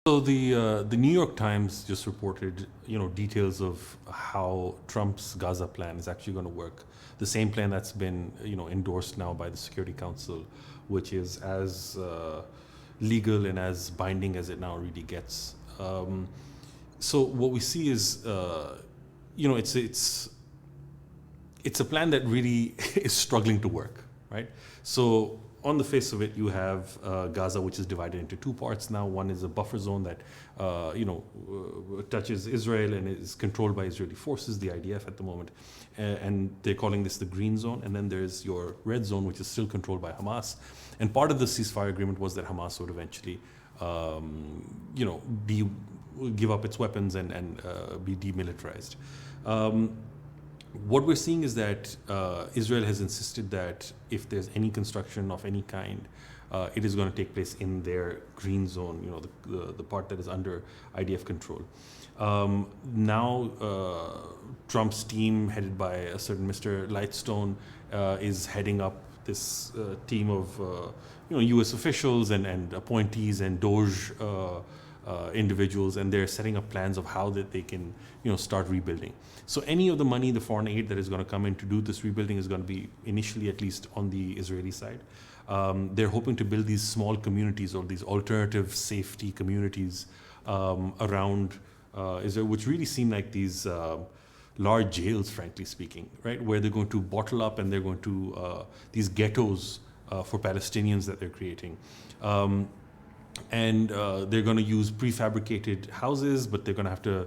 So the New York Times just reported, details of how Trump's Gaza plan is actually going to work. The same plan that's been, endorsed now by the Security Council, which is as legal and as binding as it now really gets. So what we see is, it's a plan that really is struggling to work, right? So on the face of it, you have Gaza, which is divided into two parts now. One is a buffer zone that, touches Israel and is controlled by Israeli forces, the IDF at the moment. And they're calling this the green zone. And then there's your red zone, which is still controlled by Hamas. And part of the ceasefire agreement was that Hamas would eventually, give up its weapons and be demilitarized. What we're seeing is that Israel has insisted that if there's any construction of any kind, it is going to take place in their green zone, the part that is under IDF control. Now, Trump's team, headed by a certain Mr. Lightstone, is heading up this team of U.S. officials and appointees and Doge individuals, and they're setting up plans of how that they can start rebuilding. So any of the money, the foreign aid that is going to come in to do this rebuilding is going to be initially at least on the Israeli side. They're hoping to build these small communities or these alternative safety communities around Israel, which really seem like these large jails, frankly speaking, right? Where they're going to bottle up and they're going to these ghettos for Palestinians that they're creating. And they're going to use prefabricated houses, but they're going to have to,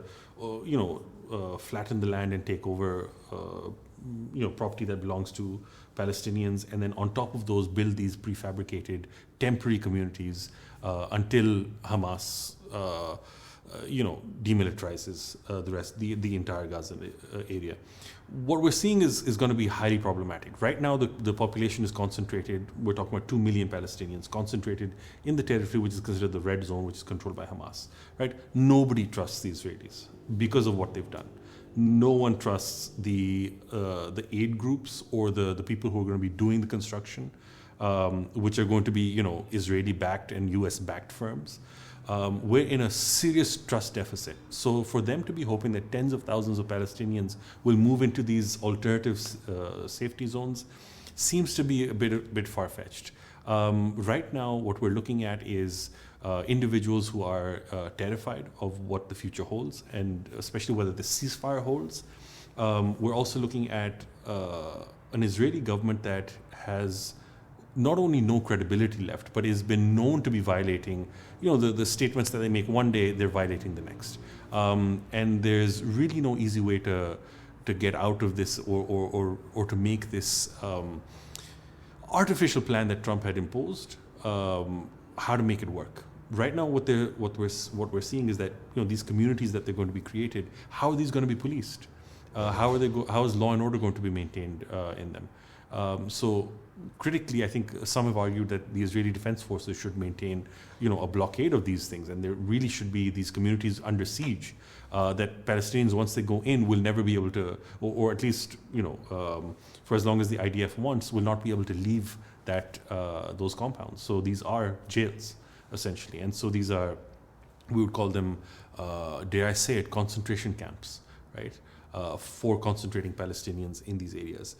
flatten the land and take over, property that belongs to Palestinians, and then on top of those, build these prefabricated temporary communities until Hamas, demilitarizes the entire Gaza area. What we're seeing is going to be highly problematic. Right now, the population is concentrated. We're talking about 2 million Palestinians concentrated in the territory which is considered the red zone, which is controlled by Hamas. Right? Nobody trusts the Israelis because of what they've done. No one trusts the aid groups or the people who are going to be doing the construction, which are going to be Israeli-backed and U.S.-backed firms. We're in a serious trust deficit. So for them to be hoping that tens of thousands of Palestinians will move into these alternative safety zones seems to be a bit far-fetched. Right now, what we're looking at is individuals who are terrified of what the future holds, and especially whether the ceasefire holds. We're also looking at an Israeli government that has not only no credibility left, but has been known to be violating, the statements that they make one day, they're violating the next. And there's really no easy way to get out of this or to make this artificial plan that Trump had imposed, how to make it work. Right now, what we're seeing is that these communities that they're going to be created, how are these going to be policed? How is law and order going to be maintained in them? So critically, I think some have argued that the Israeli Defense Forces should maintain, a blockade of these things, and there really should be these communities under siege. That Palestinians, once they go in, will never be able to, or at least, for as long as the IDF wants, will not be able to leave those compounds. So these are jails, essentially, and so these are, we would call them, dare I say it, concentration camps, right? For concentrating Palestinians in these areas.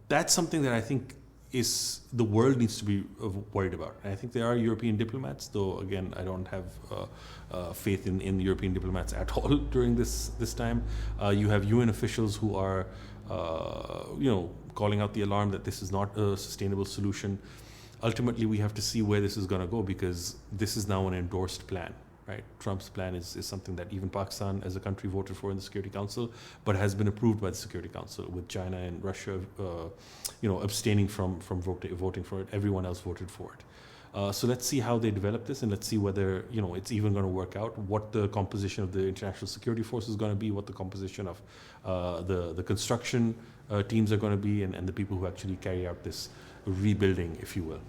That's something that I think the world needs to be worried about. And I think there are European diplomats, though again, I don't have faith in European diplomats at all during this time. You have UN officials who are, calling out the alarm that this is not a sustainable solution. Ultimately, we have to see where this is going to go, because this is now an endorsed plan. Right? Trump's plan is something that even Pakistan as a country voted for in the Security Council, but has been approved by the Security Council, with China and Russia, abstaining from voting for it. Everyone else voted for it. So let's see how they develop this, and let's see whether it's even going to work out. What the composition of the international security force is going to be, what the composition of the construction teams are going to be, and the people who actually carry out this rebuilding, if you will.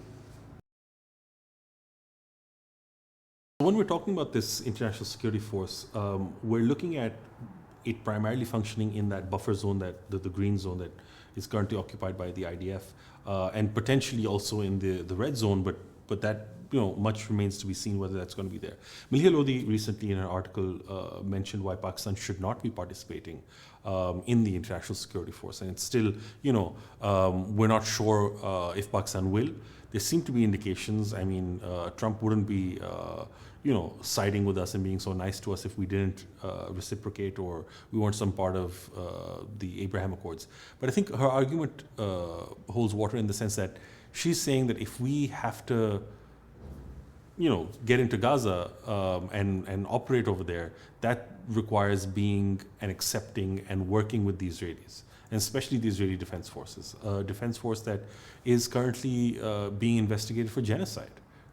When we're talking about this international security force, we're looking at it primarily functioning in that buffer zone, the green zone that is currently occupied by the IDF, and potentially also in the red zone, but but that, much remains to be seen whether that's going to be there. Maliha Lodi recently in an article mentioned why Pakistan should not be participating in the international security force, and it's still, we're not sure if Pakistan will. There seem to be indications. I mean, Trump wouldn't be, siding with us and being so nice to us if we didn't reciprocate or we weren't some part of the Abraham Accords. But I think her argument holds water in the sense that she's saying that if we have to, get into Gaza and operate over there, that requires being and accepting and working with the Israelis, and especially the Israeli Defense Forces, a defense force that is currently being investigated for genocide,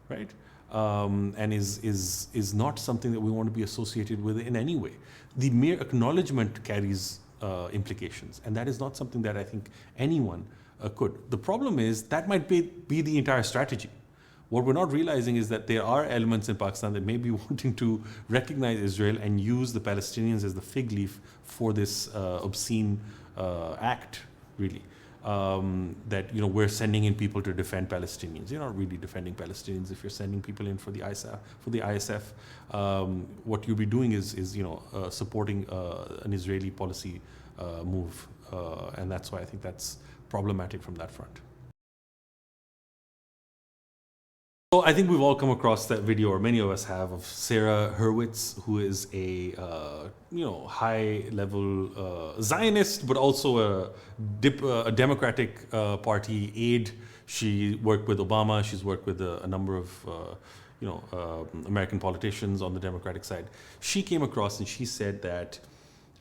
right? And is not something that we want to be associated with in any way. The mere acknowledgement carries implications, and that is not something that I think anyone could. The problem is that might be the entire strategy. What we're not realizing is that there are elements in Pakistan that may be wanting to recognize Israel and use the Palestinians as the fig leaf for this obscene act, really. That we're sending in people to defend Palestinians. You're not really defending Palestinians if you're sending people in for the ISF. What you'll be doing is supporting an Israeli policy move, and that's why I think that's problematic from that front. So I think we've all come across that video, or many of us have, of Sarah Hurwitz, who is a high-level Zionist, but also a Democratic Party aide. She worked with Obama. She's worked with a number of American politicians on the Democratic side. She came across and she said that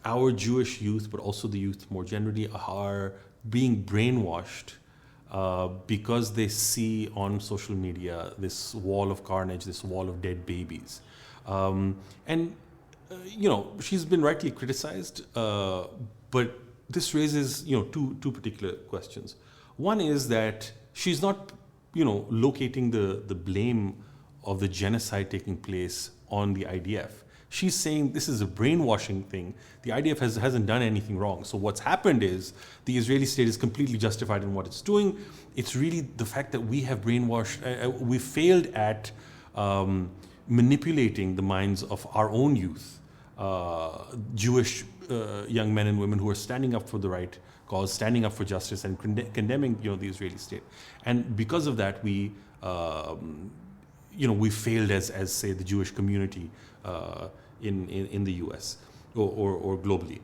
our Jewish youth, but also the youth more generally, are being brainwashed because they see on social media this wall of carnage, this wall of dead babies. She's been rightly criticized, but this raises, two particular questions. One is that she's not, locating the blame of the genocide taking place on the IDF. She's saying this is a brainwashing thing. The IDF hasn't done anything wrong. So what's happened is the Israeli state is completely justified in what it's doing. It's really the fact that we have brainwashed, we failed at manipulating the minds of our own youth, Jewish young men and women who are standing up for the right cause, standing up for justice, and condemning the Israeli state. And because of that, we failed as say the Jewish community in the US or globally.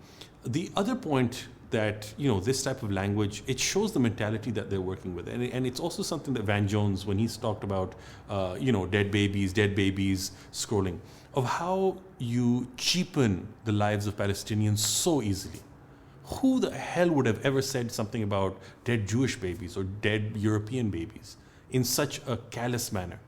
The other point that this type of language, it shows the mentality that they're working with, and it's also something that Van Jones, when he's talked about dead babies scrolling, of how you cheapen the lives of Palestinians so easily. Who the hell would have ever said something about dead Jewish babies or dead European babies in such a callous manner?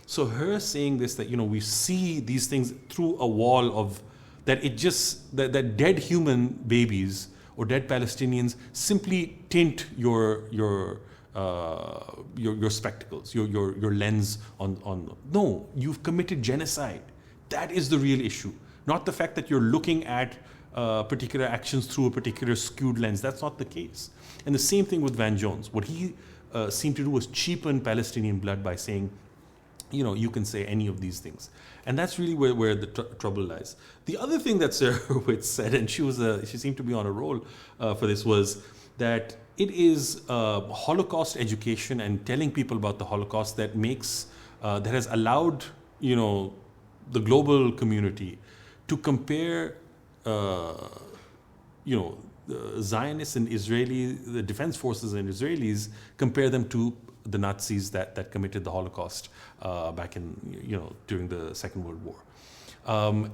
So her saying this, that we see these things through a wall of that, that dead human babies or dead Palestinians simply tint your spectacles, your lens on. No, you've committed genocide. That is the real issue, not the fact that you're looking at particular actions through a particular skewed lens. That's not the case. And the same thing with Van Jones. What he seemed to do was cheapen Palestinian blood by saying, you can say any of these things. And that's really where the trouble lies. The other thing that Sarah Hurwitz said, and she seemed to be on a roll for this, was that it is Holocaust education and telling people about the Holocaust that has allowed, the global community to compare, the Zionists and the defense forces and Israelis, compare them to the Nazis that committed the Holocaust back in, during the Second World War.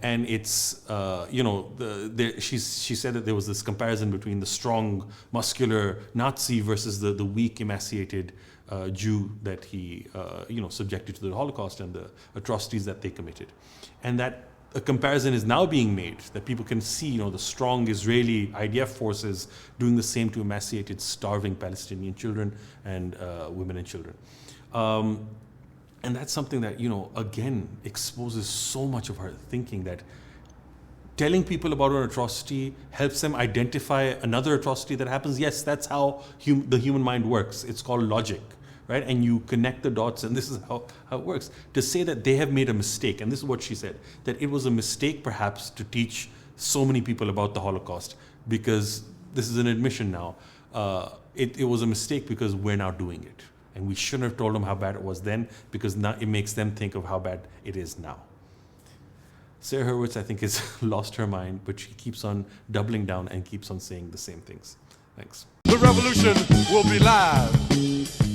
And it's, she said that there was this comparison between the strong, muscular Nazi versus the weak, emaciated Jew that he, subjected to the Holocaust and the atrocities that they committed. And that a comparison is now being made, that people can see, the strong Israeli IDF forces doing the same to emaciated, starving Palestinian children and women and children. And that's something that, again, exposes so much of our thinking, that telling people about an atrocity helps them identify another atrocity that happens. Yes, that's how the human mind works. It's called logic, right? And you connect the dots, and this is how it works. To say that they have made a mistake, and this is what she said, that it was a mistake perhaps to teach so many people about the Holocaust, because this is an admission now. It was a mistake because we're now doing it. And we shouldn't have told them how bad it was then, because now it makes them think of how bad it is now. Sarah Hurwitz, I think, has lost her mind, but she keeps on doubling down and keeps on saying the same things. Thanks. The revolution will be live.